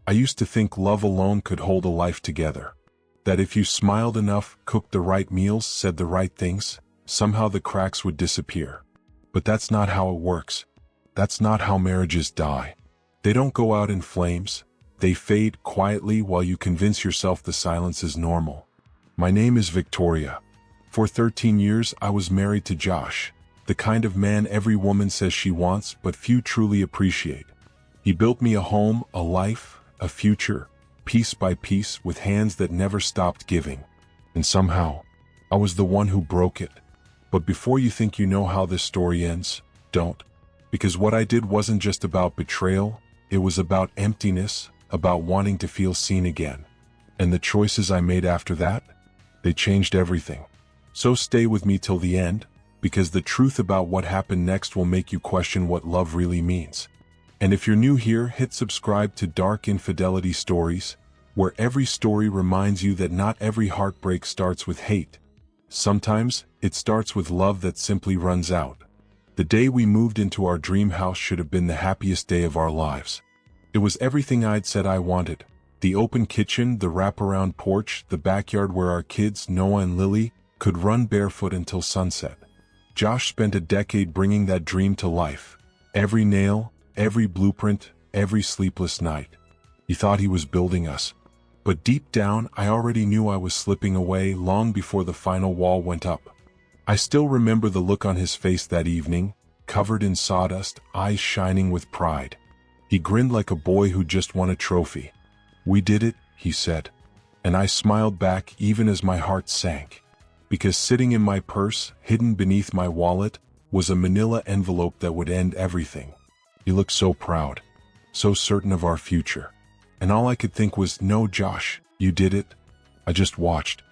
I used to think love alone could hold a life together. That if you smiled enough, cooked the right meals, said the right things, somehow the cracks would disappear. But that's not how it works. That's not how marriages die. They don't go out in flames. They fade quietly while you convince yourself the silence is normal. My name is Victoria. For 13 years, I was married to Josh, the kind of man every woman says she wants but few truly appreciate. He built me a home, a life, a future, piece by piece, with hands that never stopped giving. And somehow, I was the one who broke it. But before you think you know how this story ends, don't. Because what I did wasn't just about betrayal, it was about emptiness, about wanting to feel seen again. And the choices I made after that, they changed everything. So stay with me till the end, because the truth about what happened next will make you question what love really means. And if you're new here, hit subscribe to Dark Infidelity Stories, where every story reminds you that not every heartbreak starts with hate. Sometimes, it starts with love that simply runs out. The day we moved into our dream house should have been the happiest day of our lives. It was everything I'd said I wanted. The open kitchen, the wraparound porch, the backyard where our kids, Noah and Lily, could run barefoot until sunset. Josh spent a decade bringing that dream to life. Every nail, every blueprint, every sleepless night. He thought he was building us. But deep down, I already knew I was slipping away long before the final wall went up. I still remember the look on his face that evening, covered in sawdust, eyes shining with pride. He grinned like a boy who just won a trophy. "We did it," he said. And I smiled back even as my heart sank. Because sitting in my purse, hidden beneath my wallet, was a manila envelope that would end everything. He looked so proud, so certain of our future. And all I could think was, "No, Josh, you did it." I just watched.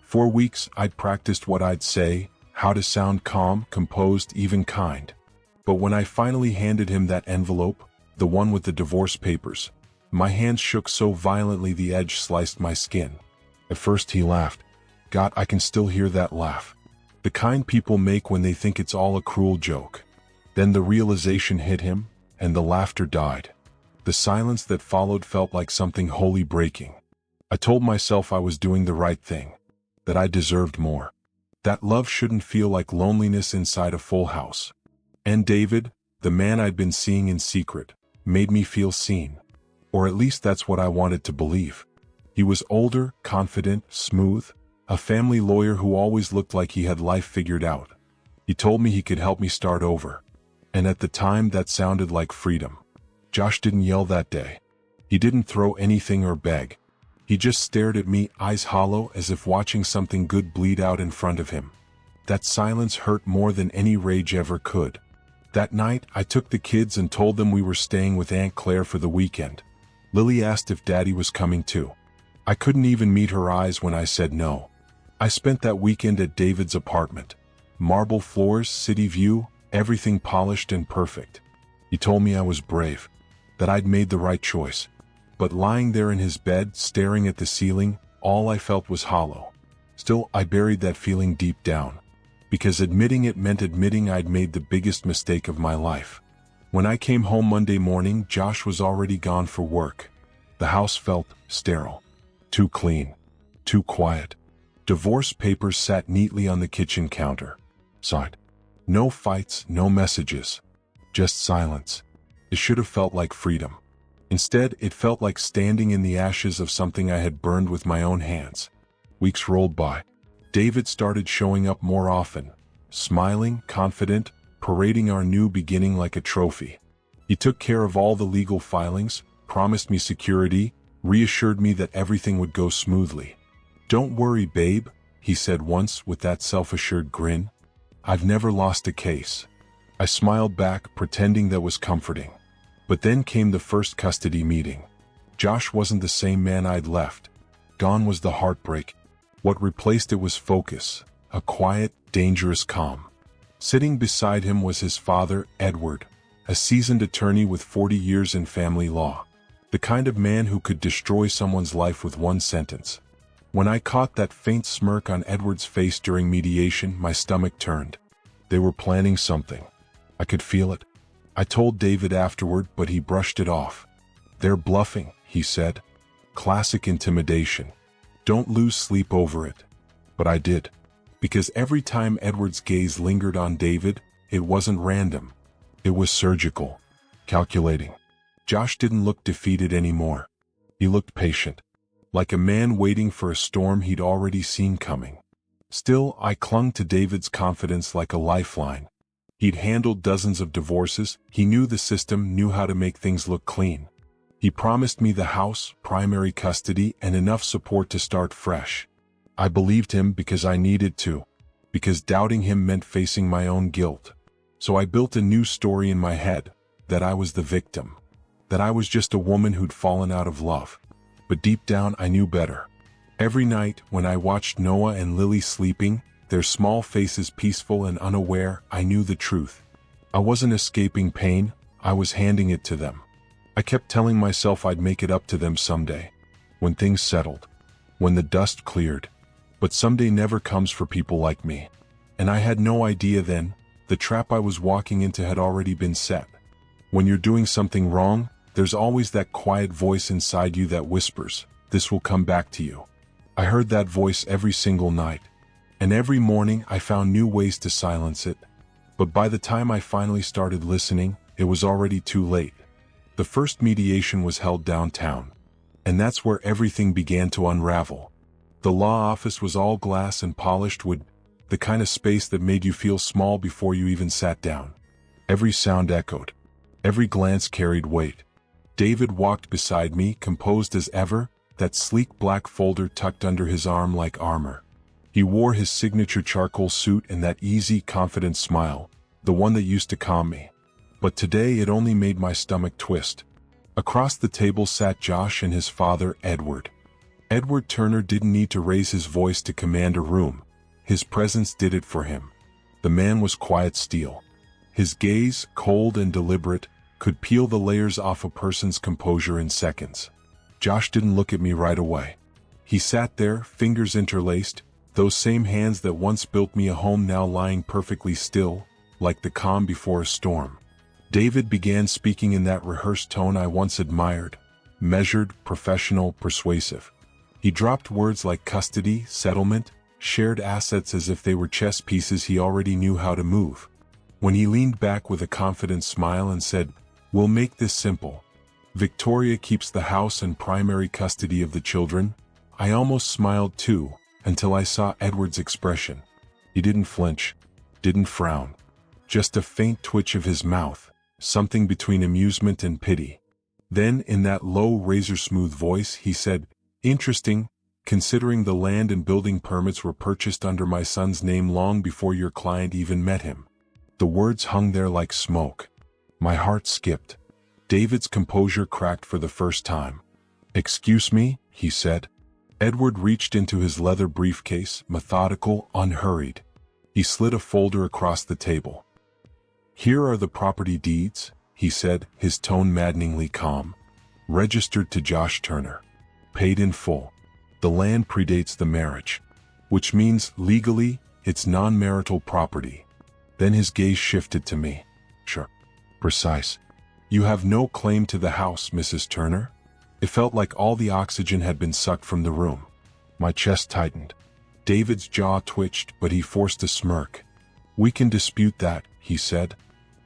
For weeks, I'd practiced what I'd say, how to sound calm, composed, even kind. But when I finally handed him that envelope, the one with the divorce papers, my hands shook so violently the edge sliced my skin. At first he laughed. God, I can still hear that laugh. The kind people make when they think it's all a cruel joke. Then the realization hit him, and the laughter died. The silence that followed felt like something wholly breaking. I told myself I was doing the right thing, that I deserved more, that love shouldn't feel like loneliness inside a full house. And David, the man I'd been seeing in secret, made me feel seen. Or at least that's what I wanted to believe. He was older, confident, smooth, a family lawyer who always looked like he had life figured out. He told me he could help me start over. And at the time that sounded like freedom. Josh didn't yell that day. He didn't throw anything or beg. He just stared at me, eyes hollow, as if watching something good bleed out in front of him. That silence hurt more than any rage ever could. That night, I took the kids and told them we were staying with Aunt Claire for the weekend. Lily asked if Daddy was coming too. I couldn't even meet her eyes when I said no. I spent that weekend at David's apartment. Marble floors, city view, everything polished and perfect. He told me I was brave, that I'd made the right choice. But lying there in his bed, staring at the ceiling, all I felt was hollow. Still, I buried that feeling deep down. Because admitting it meant admitting I'd made the biggest mistake of my life. When I came home Monday morning, Josh was already gone for work. The house felt sterile. Too clean. Too quiet. Divorce papers sat neatly on the kitchen counter. Sighed. No fights, no messages. Just silence. It should have felt like freedom. Instead, it felt like standing in the ashes of something I had burned with my own hands. Weeks rolled by. David started showing up more often. Smiling, confident, parading our new beginning like a trophy. He took care of all the legal filings, promised me security, reassured me that everything would go smoothly. "Don't worry, babe," he said once with that self-assured grin. "I've never lost a case." I smiled back, pretending that was comforting. But then came the first custody meeting. Josh wasn't the same man I'd left. Gone was the heartbreak. What replaced it was focus, a quiet, dangerous calm. Sitting beside him was his father, Edward, a seasoned attorney with 40 years in family law. The kind of man who could destroy someone's life with one sentence. When I caught that faint smirk on Edward's face during mediation, my stomach turned. They were planning something. I could feel it. I told David afterward, but he brushed it off. "They're bluffing," he said. Classic intimidation. Don't lose sleep over it. But I did. Because every time Edward's gaze lingered on David, it wasn't random. It was surgical. Calculating. Josh didn't look defeated anymore. He looked patient. Like a man waiting for a storm he'd already seen coming. Still, I clung to David's confidence like a lifeline. He'd handled dozens of divorces, he knew the system, knew how to make things look clean. He promised me the house, primary custody, and enough support to start fresh. I believed him because I needed to, because doubting him meant facing my own guilt. So I built a new story in my head, that I was the victim. That I was just a woman who'd fallen out of love. But deep down I knew better. Every night, when I watched Noah and Lily sleeping, their small faces peaceful and unaware, I knew the truth. I wasn't escaping pain, I was handing it to them. I kept telling myself I'd make it up to them someday. When things settled. When the dust cleared. But someday never comes for people like me. And I had no idea then, the trap I was walking into had already been set. When you're doing something wrong, there's always that quiet voice inside you that whispers, "This will come back to you." I heard that voice every single night. And every morning I found new ways to silence it. But by the time I finally started listening, it was already too late. The first mediation was held downtown. And that's where everything began to unravel. The law office was all glass and polished wood, the kind of space that made you feel small before you even sat down. Every sound echoed. Every glance carried weight. David walked beside me, composed as ever, that sleek black folder tucked under his arm like armor. He wore his signature charcoal suit and that easy, confident smile, the one that used to calm me. But today it only made my stomach twist. Across the table sat Josh and his father, Edward. Edward Turner didn't need to raise his voice to command a room. His presence did it for him. The man was quiet steel. His gaze, cold and deliberate, could peel the layers off a person's composure in seconds. Josh didn't look at me right away. He sat there, fingers interlaced, those same hands that once built me a home now lying perfectly still, like the calm before a storm. David began speaking in that rehearsed tone I once admired, measured, professional, persuasive. He dropped words like custody, settlement, shared assets as if they were chess pieces he already knew how to move. When he leaned back with a confident smile and said, "We'll make this simple. Victoria keeps the house and primary custody of the children," I almost smiled too, until I saw Edward's expression. He didn't flinch, didn't frown. Just a faint twitch of his mouth, something between amusement and pity. Then, in that low, razor-smooth voice, he said, "Interesting, considering the land and building permits were purchased under my son's name long before your client even met him." The words hung there like smoke. My heart skipped. David's composure cracked for the first time. "Excuse me," he said. Edward reached into his leather briefcase, methodical, unhurried. He slid a folder across the table. "Here are the property deeds," he said, his tone maddeningly calm. "Registered to Josh Turner. Paid in full. The land predates the marriage. Which means, legally, it's non-marital property." Then his gaze shifted to me. "Sure. Precise. You have no claim to the house, Mrs. Turner?" It felt like all the oxygen had been sucked from the room. My chest tightened. David's jaw twitched, but he forced a smirk. "We can dispute that," he said.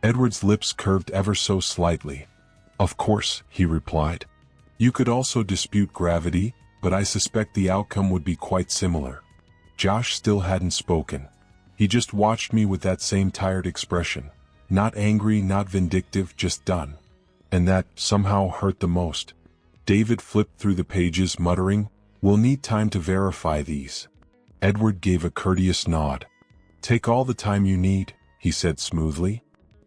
Edward's lips curved ever so slightly. "Of course," he replied. "You could also dispute gravity, but I suspect the outcome would be quite similar." Josh still hadn't spoken. He just watched me with that same tired expression. Not angry, not vindictive, just done. And that, somehow, hurt the most. David flipped through the pages, muttering, "We'll need time to verify these." Edward gave a courteous nod. "Take all the time you need," he said smoothly.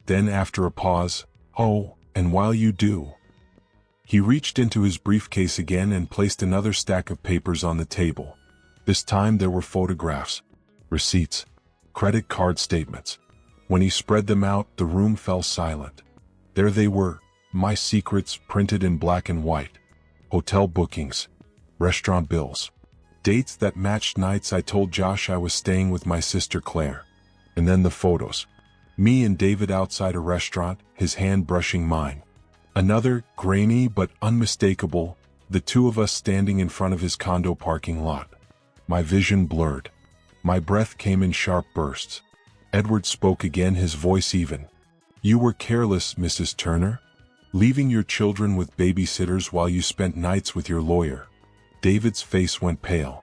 Then, after a pause, "Oh, and while you do..." He reached into his briefcase again and placed another stack of papers on the table. This time there were photographs, receipts, credit card statements. When he spread them out, the room fell silent. There they were, my secrets printed in black and white. Hotel bookings, restaurant bills, dates that matched nights I told Josh I was staying with my sister Claire. And then the photos. Me and David outside a restaurant, his hand brushing mine. Another, grainy but unmistakable, The two of us standing in front of his condo parking lot. My vision blurred. My breath came in sharp bursts. Edward spoke again, his voice even. "You were careless, Mrs. Turner, leaving your children with babysitters while you spent nights with your lawyer." David's face went pale.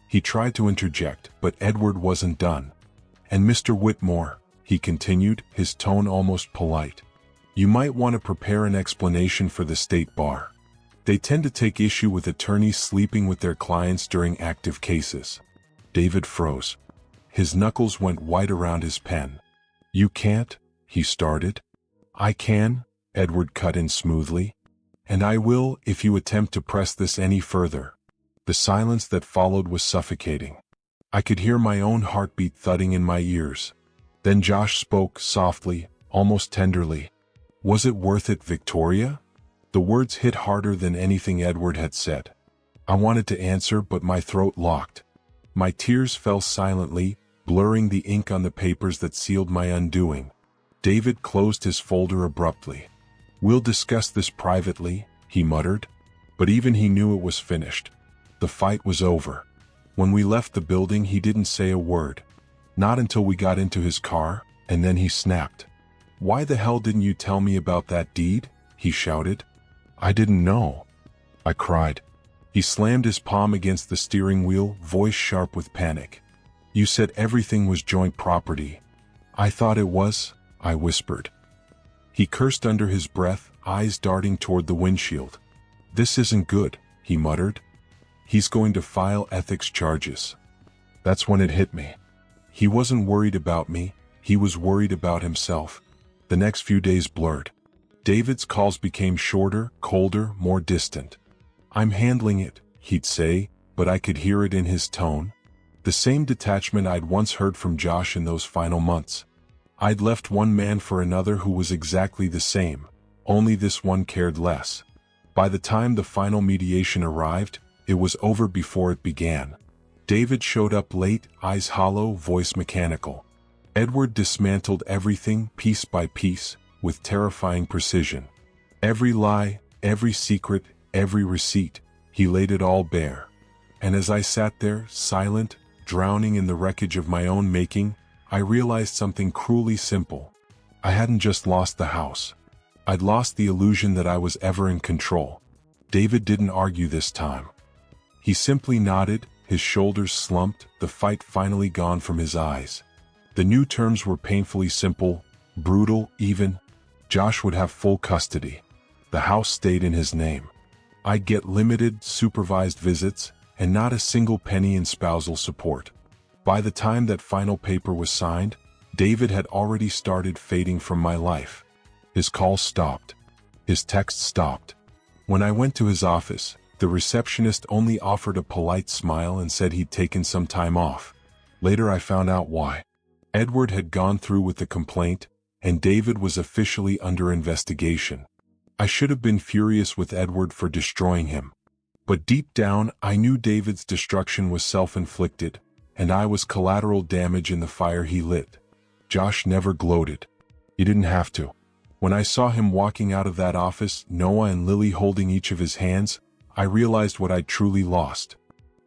He tried to interject, but Edward wasn't done. "And Mr. Whitmore," he continued, his tone almost polite, "you might want to prepare an explanation for the state bar. They tend to take issue with attorneys sleeping with their clients during active cases." David froze. His knuckles went white around his pen. "You can't," he started. "I can," Edward cut in smoothly. "And I will if you attempt to press this any further." The silence that followed was suffocating. I could hear my own heartbeat thudding in my ears. Then Josh spoke softly, almost tenderly. "Was it worth it, Victoria?" The words hit harder than anything Edward had said. I wanted to answer, but my throat locked. My tears fell silently, blurring the ink on the papers that sealed my undoing. David closed his folder abruptly. "We'll discuss this privately," he muttered. But even he knew it was finished. The fight was over. When we left the building, he didn't say a word. Not until we got into his car, and then he snapped. "Why the hell didn't you tell me about that deed?" he shouted. "I didn't know," I cried. He slammed his palm against the steering wheel, voice sharp with panic. "You said everything was joint property." "I thought it was," I whispered. He cursed under his breath, eyes darting toward the windshield. "This isn't good," he muttered. "He's going to file ethics charges." That's when it hit me. He wasn't worried about me, he was worried about himself. The next few days blurred. David's calls became shorter, colder, more distant. "I'm handling it," he'd say, but I could hear it in his tone. The same detachment I'd once heard from Josh in those final months. I'd left one man for another who was exactly the same, only this one cared less. By the time the final mediation arrived, it was over before it began. David showed up late, eyes hollow, voice mechanical. Edward dismantled everything, piece by piece, with terrifying precision. Every lie, every secret, every receipt, he laid it all bare. And as I sat there, silent, drowning in the wreckage of my own making, I realized something cruelly simple. I hadn't just lost the house. I'd lost the illusion that I was ever in control. David didn't argue this time. He simply nodded, his shoulders slumped, the fight finally gone from his eyes. The new terms were painfully simple, brutal, even. Josh would have full custody. The house stayed in his name. I'd get limited, supervised visits, and not a single penny in spousal support. By the time that final paper was signed, David had already started fading from my life. His calls stopped. His texts stopped. When I went to his office, the receptionist only offered a polite smile and said he'd taken some time off. Later I found out why. Edward had gone through with the complaint, and David was officially under investigation. I should have been furious with Edward for destroying him. But deep down, I knew David's destruction was self-inflicted, and I was collateral damage in the fire he lit. Josh never gloated. He didn't have to. When I saw him walking out of that office, Noah and Lily holding each of his hands, I realized what I'd truly lost.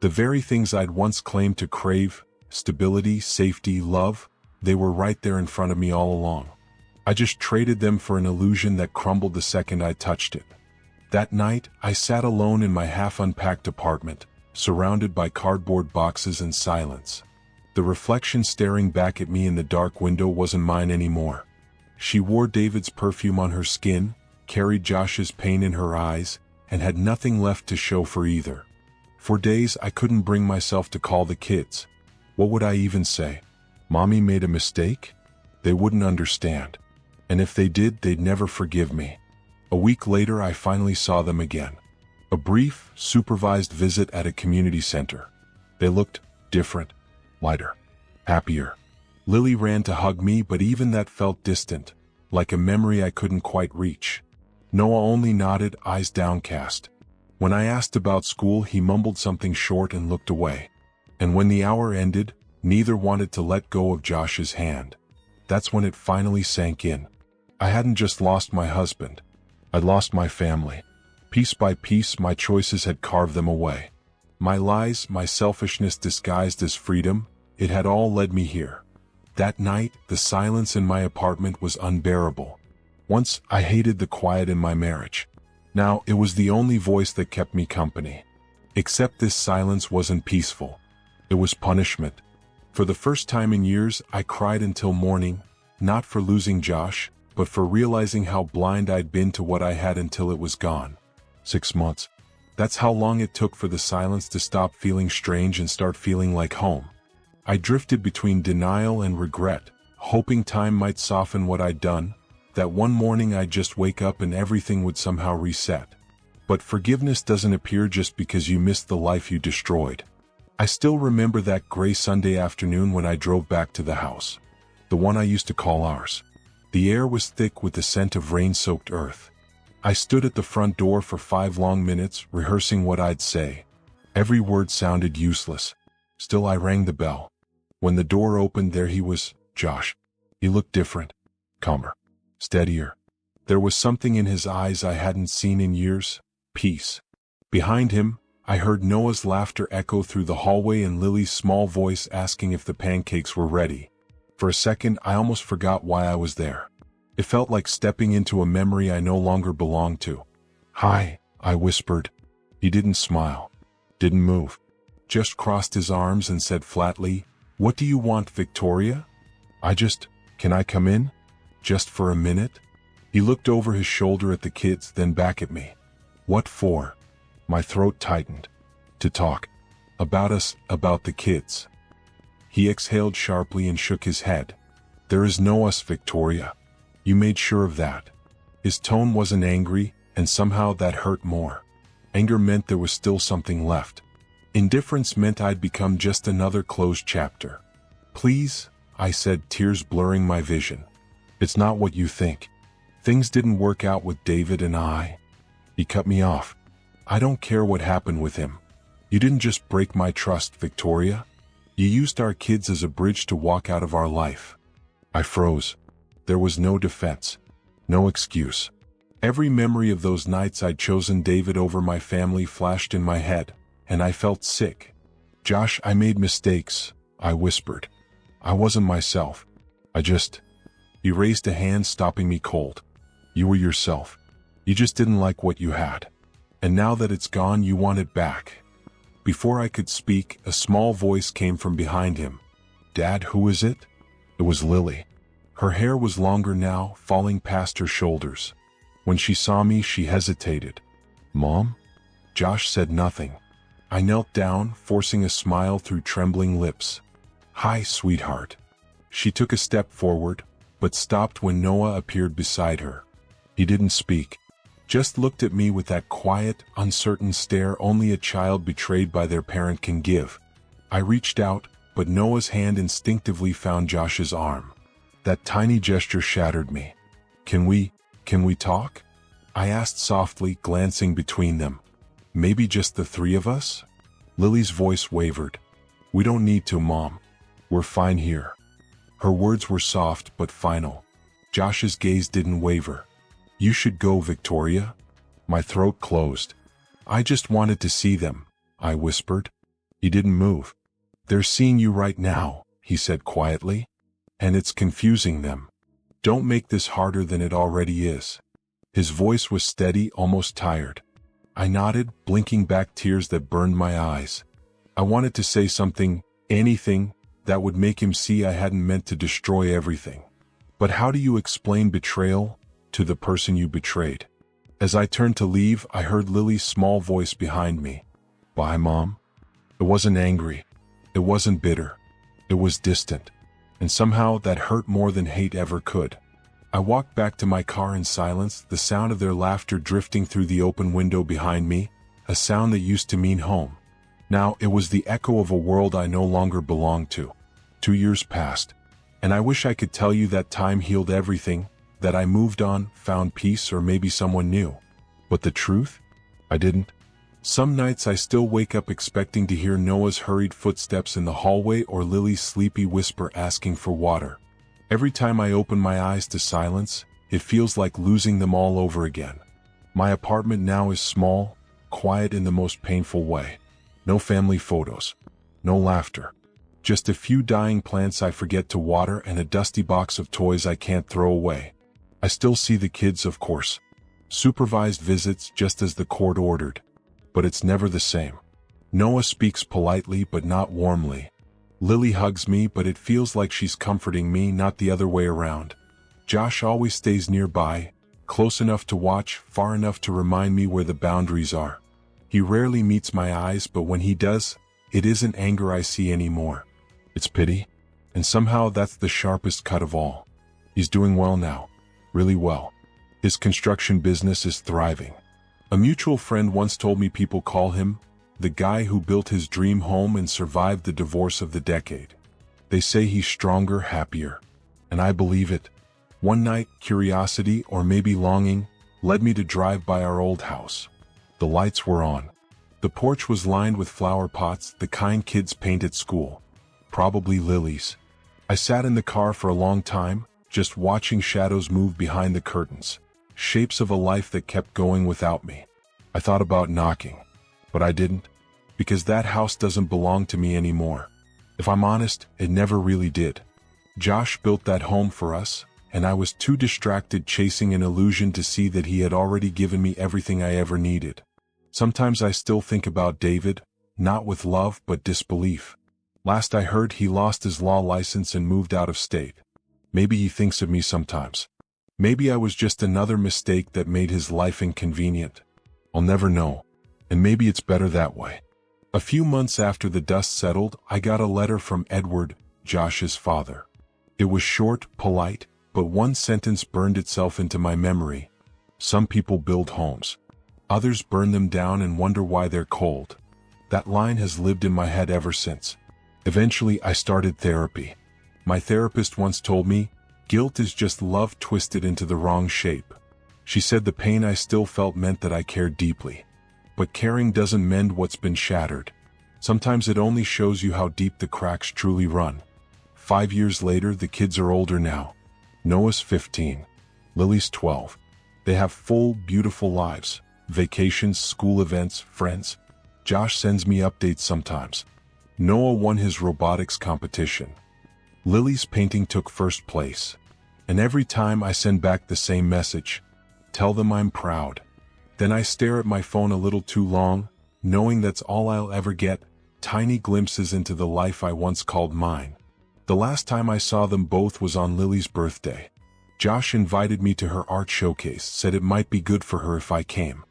The very things I'd once claimed to crave, stability, safety, love, they were right there in front of me all along. I just traded them for an illusion that crumbled the second I touched it. That night, I sat alone in my half-unpacked apartment, surrounded by cardboard boxes and silence. The reflection staring back at me in the dark window wasn't mine anymore. She wore David's perfume on her skin, carried Josh's pain in her eyes, and had nothing left to show for either. For days, I couldn't bring myself to call the kids. What would I even say? Mommy made a mistake? They wouldn't understand. And if they did, they'd never forgive me. A week later, I finally saw them again. A brief, supervised visit at a community center. They looked different, lighter, happier. Lily ran to hug me, but even that felt distant, like a memory I couldn't quite reach. Noah only nodded, eyes downcast. When I asked about school, he mumbled something short and looked away. And when the hour ended, neither wanted to let go of Josh's hand. That's when it finally sank in. I hadn't just lost my husband. I'd lost my family. Piece by piece, my choices had carved them away. My lies, my selfishness disguised as freedom, it had all led me here. That night, the silence in my apartment was unbearable. Once, I hated the quiet in my marriage. Now, it was the only voice that kept me company. Except this silence wasn't peaceful. It was punishment. For the first time in years, I cried until morning, not for losing Josh, but for realizing how blind I'd been to what I had until it was gone. 6 months. That's how long it took for the silence to stop feeling strange and start feeling like home. I drifted between denial and regret, hoping time might soften what I'd done, that one morning I'd just wake up and everything would somehow reset. But forgiveness doesn't appear just because you missed the life you destroyed. I still remember that gray Sunday afternoon when I drove back to the house. The one I used to call ours. The air was thick with the scent of rain-soaked earth. I stood at the front door for 5 long minutes, rehearsing what I'd say. Every word sounded useless. Still, I rang the bell. When the door opened, there he was, Josh. He looked different, calmer, steadier. There was something in his eyes I hadn't seen in years, peace. Behind him, I heard Noah's laughter echo through the hallway and Lily's small voice asking if the pancakes were ready. For a second, I almost forgot why I was there. It felt like stepping into a memory I no longer belonged to. "Hi," I whispered. He didn't smile, didn't move, just crossed his arms and said flatly, "What do you want, Victoria?" Can I come in? Just for a minute?" He looked over his shoulder at the kids, then back at me. "What for?" My throat tightened. "To talk. About us, about the kids." He exhaled sharply and shook his head. "There is no us, Victoria. You made sure of that." His tone wasn't angry, and somehow that hurt more. Anger meant there was still something left. Indifference meant I'd become just another closed chapter. "Please," I said, tears blurring my vision. "It's not what you think. Things didn't work out with David and I." He cut me off. "I don't care what happened with him. You didn't just break my trust, Victoria. You used our kids as a bridge to walk out of our life." I froze. There was no defense, no excuse. Every memory of those nights I'd chosen David over my family flashed in my head, and I felt sick. "Josh, I made mistakes," I whispered. "I wasn't myself. He raised a hand, stopping me cold. "You were yourself. You just didn't like what you had. And now that it's gone, you want it back." Before I could speak, a small voice came from behind him. "Dad, who is it?" It was Lily. Her hair was longer now, falling past her shoulders. When she saw me, she hesitated. "Mom?" Josh said nothing. I knelt down, forcing a smile through trembling lips. "Hi, sweetheart." She took a step forward, but stopped when Noah appeared beside her. He didn't speak, just looked at me with that quiet, uncertain stare only a child betrayed by their parent can give. I reached out, but Noah's hand instinctively found Josh's arm. That tiny gesture shattered me. Can we talk?" I asked softly, glancing between them. "Maybe just the 3 of us?" Lily's voice wavered. "We don't need to, Mom. We're fine here." Her words were soft but final. Josh's gaze didn't waver. "You should go, Victoria." My throat closed. "I just wanted to see them," I whispered. He didn't move. "They're seeing you right now," he said quietly. "And it's confusing them. Don't make this harder than it already is." His voice was steady, almost tired. I nodded, blinking back tears that burned my eyes. I wanted to say something, anything, that would make him see I hadn't meant to destroy everything. But how do you explain betrayal to the person you betrayed? As I turned to leave, I heard Lily's small voice behind me. "Bye, Mom." It wasn't angry. It wasn't bitter. It was distant. And somehow that hurt more than hate ever could. I walked back to my car in silence, the sound of their laughter drifting through the open window behind me, a sound that used to mean home. Now it was the echo of a world I no longer belonged to. 2 years passed, and I wish I could tell you that time healed everything, that I moved on, found peace, or maybe someone new. But the truth? I didn't. Some nights I still wake up expecting to hear Noah's hurried footsteps in the hallway or Lily's sleepy whisper asking for water. Every time I open my eyes to silence, it feels like losing them all over again. My apartment now is small, quiet in the most painful way. No family photos. No laughter. Just a few dying plants I forget to water and a dusty box of toys I can't throw away. I still see the kids, of course. Supervised visits just as the court ordered. But it's never the same. Noah speaks politely but not warmly. Lily hugs me, but it feels like she's comforting me, not the other way around. Josh always stays nearby, close enough to watch, far enough to remind me where the boundaries are. He rarely meets my eyes, but when he does, it isn't anger I see anymore. It's pity, and somehow that's the sharpest cut of all. He's doing well now, really well. His construction business is thriving. A mutual friend once told me people call him the guy who built his dream home and survived the divorce of the decade. They say he's stronger, happier. And I believe it. One night, curiosity, or maybe longing, led me to drive by our old house. The lights were on. The porch was lined with flower pots, the kind kids paint at school. Probably lilies. I sat in the car for a long time, just watching shadows move behind the curtains. Shapes of a life that kept going without me. I thought about knocking. But I didn't. Because that house doesn't belong to me anymore. If I'm honest, it never really did. Josh built that home for us, and I was too distracted chasing an illusion to see that he had already given me everything I ever needed. Sometimes I still think about David, not with love but disbelief. Last I heard, he lost his law license and moved out of state. Maybe he thinks of me sometimes. Maybe I was just another mistake that made his life inconvenient. I'll never know. And maybe it's better that way. A few months after the dust settled, I got a letter from Edward, Josh's father. It was short, polite, but one sentence burned itself into my memory. Some people build homes. Others burn them down and wonder why they're cold. That line has lived in my head ever since. Eventually, I started therapy. My therapist once told me, guilt is just love twisted into the wrong shape. She said the pain I still felt meant that I cared deeply. But caring doesn't mend what's been shattered. Sometimes it only shows you how deep the cracks truly run. 5 years later, the kids are older now. Noah's 15. Lily's 12. They have full, beautiful lives. Vacations, school events, friends. Josh sends me updates sometimes. Noah won his robotics competition. Lily's painting took first place. And every time I send back the same message, tell them I'm proud. Then I stare at my phone a little too long, knowing that's all I'll ever get, tiny glimpses into the life I once called mine. The last time I saw them both was on Lily's birthday. Josh invited me to her art showcase, said it might be good for her if I came.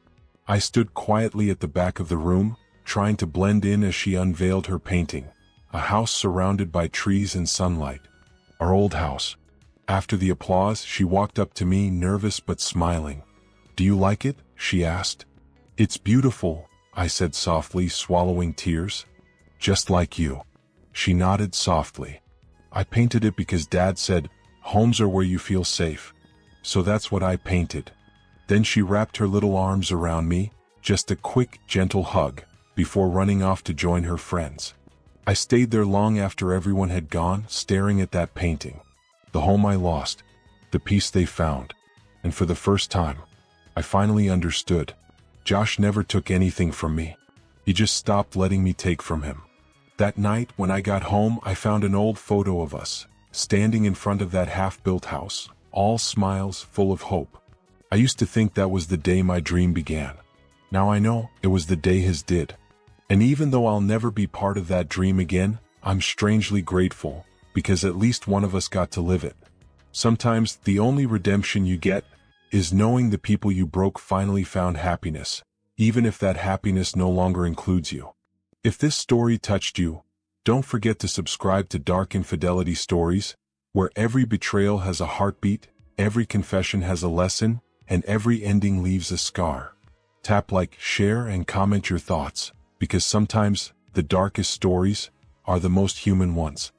I stood quietly at the back of the room, trying to blend in as she unveiled her painting, a house surrounded by trees and sunlight. Our old house. After the applause, she walked up to me, nervous but smiling. "Do you like it?" she asked. "It's beautiful," I said softly, swallowing tears. "Just like you." She nodded softly. "I painted it because Dad said, homes are where you feel safe. So that's what I painted." Then she wrapped her little arms around me, just a quick, gentle hug, before running off to join her friends. I stayed there long after everyone had gone, staring at that painting. The home I lost, the peace they found. And for the first time, I finally understood. Josh never took anything from me. He just stopped letting me take from him. That night, when I got home, I found an old photo of us, standing in front of that half-built house, all smiles, full of hope. I used to think that was the day my dream began. Now I know it was the day his did. And even though I'll never be part of that dream again, I'm strangely grateful, because at least one of us got to live it. Sometimes the only redemption you get is knowing the people you broke finally found happiness, even if that happiness no longer includes you. If this story touched you, don't forget to subscribe to Dark Infidelity Stories, where every betrayal has a heartbeat, every confession has a lesson, and every ending leaves a scar. Tap like, share, and comment your thoughts, because sometimes the darkest stories are the most human ones.